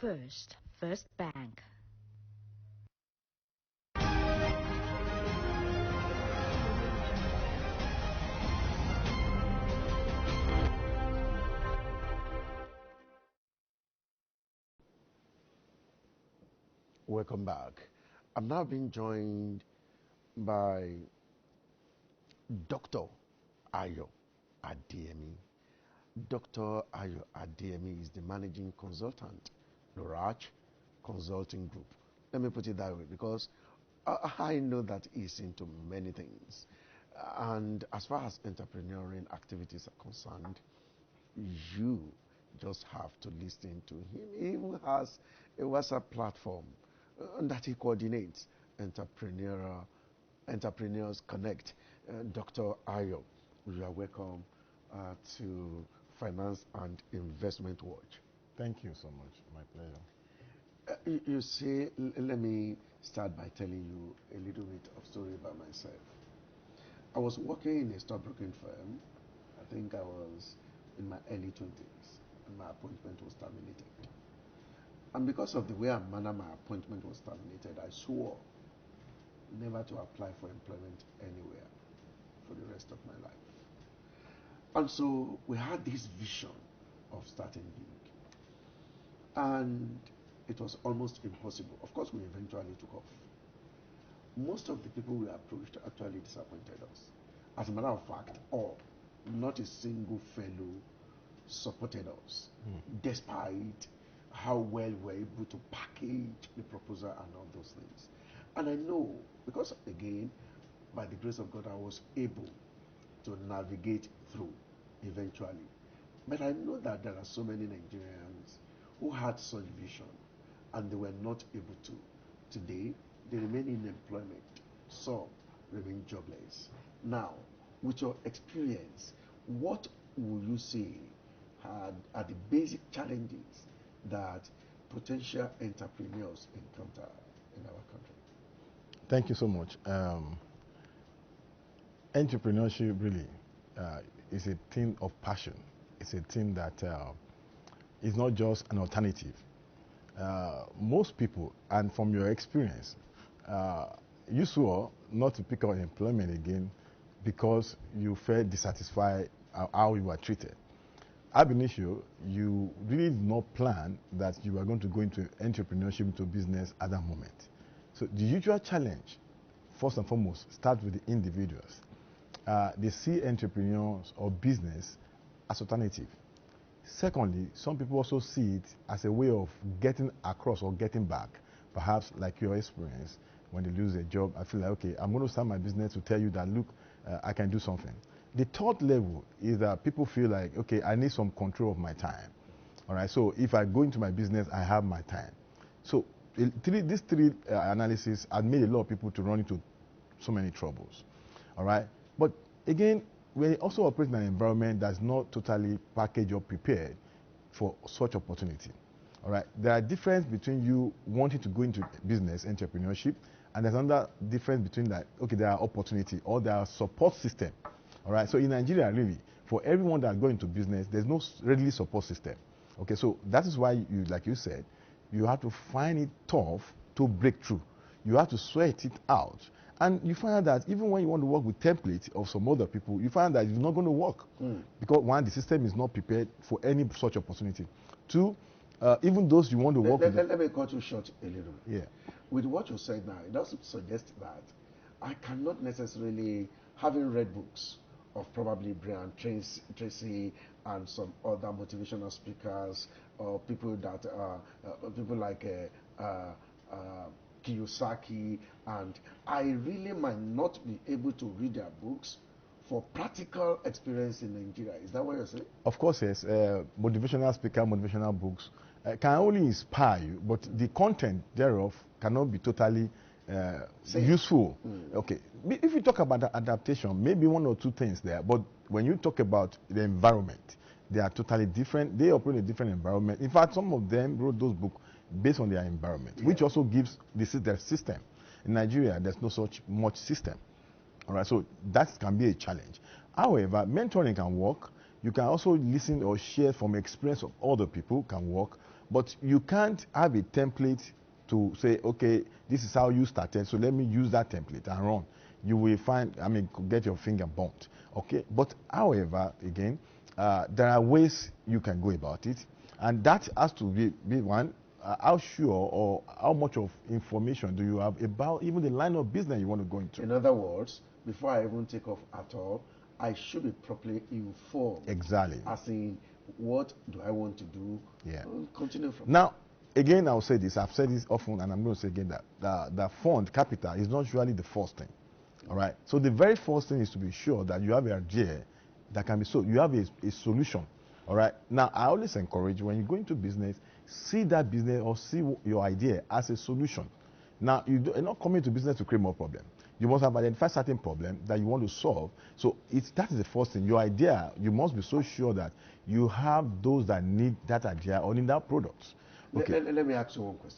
First Bank. Welcome back. I'm now being joined by Dr. Ayo at DME. Dr. Ayo at DME is the managing consultant, Lorach Consulting Group. Let me put it that way because I know that he's into many things. And as far as entrepreneurial activities are concerned, you just have to listen to him. He even has a WhatsApp platform that he coordinates, Entrepreneurs Connect. Dr. Ayo, you are welcome to Finance and Investment Watch. Thank you so much. My pleasure. You see, let me start by telling you a little bit of story about myself. I was working in a stockbroking firm. I think I was in my early 20s, and my appointment was terminated. And because of the way I managed my appointment was terminated, I swore never to apply for employment anywhere for the rest of my life. And so we had this vision of starting big. And it was almost impossible. Of course, we eventually took off. Most of the people we approached actually disappointed us. As a matter of fact, not a single fellow supported us, despite how well we were able to package the proposal and all those things. And I know, because again, by the grace of God, I was able to navigate through eventually. But I know that there are so many Nigerians who had such vision and they were not able to. Today, they remain in employment. Some remain jobless. Now, with your experience, what will you say are the basic challenges that potential entrepreneurs encounter in our country? Thank you so much. Entrepreneurship really is a thing of passion. It's a thing that is not just an alternative. Most people, and from your experience, you swore not to pick up employment again because you felt dissatisfied how you were treated. Ab initio, you really did not plan that you were going to go into entrepreneurship, into business at that moment. So the usual challenge, first and foremost, starts with the individuals. They see entrepreneurs or business as alternative. Secondly, some people also see it as a way of getting across or getting back. Perhaps like your experience, when they lose a job, I feel like, okay, I'm going to start my business to tell you that, look, I can do something. The third level is that people feel like, okay, I need some control of my time. All right, so if I go into my business, I have my time. So these three analyses have made a lot of people to run into so many troubles. All right, but again, we also operate in an environment that's not totally packaged or prepared for such opportunity. All right, there are differences between you wanting to go into business, entrepreneurship, and there's another difference between that, okay, there are opportunity or there are support system. All right, so in Nigeria, really, for everyone that go into business, there's no readily support system. Okay, so that is why you, like you said, you have to find it tough to break through. You have to sweat it out. And you find out that even when you want to work with templates of some other people, you find that it's not going to work. Because one, the system is not prepared for any such opportunity. Two, even those you want to work with. Let me cut you short a little. Yeah. With what you said now, it doesn't suggest that I cannot necessarily, having read books of probably Brian Tracy and some other motivational speakers, or people that people like Kiyosaki, and I really might not be able to read their books for practical experience in Nigeria. Is that what you're saying? Of course, yes. Motivational speaker, motivational books can only inspire you, but the content thereof cannot be totally useful. Okay, if you talk about the adaptation, maybe one or two things there, but when you talk about the environment, they are totally different. They operate in a different environment. In fact, some of them wrote those books based on their environment, which also gives their system. In Nigeria, there's no such much system. All right, so that can be a challenge. However, mentoring can work. You can also listen or share from experience of other people, can work. But you can't have a template to say, okay, this is how you started, so let me use that template and run. You will find, get your finger burnt. Okay, but however, again, there are ways you can go about it, and that has to be one. How sure or how much of information do you have about even the line of business you want to go into? In other words, before I even take off at all, I should be properly informed. Exactly. As in, what do I want to do? Yeah. Continue from now. Again, I'll say this. I've said this often, and I'm going to say again that the fund capital is not usually the first thing. All right. So the very first thing is to be sure that you have an idea that can be sold. You have a solution. All right. Now, I always encourage when you go into business, see that business or see your idea as a solution. Now, you're not coming to business to create more problem. You must have identified certain problem that you want to solve. So that is the first thing. Your idea, you must be so sure that you have those that need that idea or need that product. Okay. Let me ask you one question.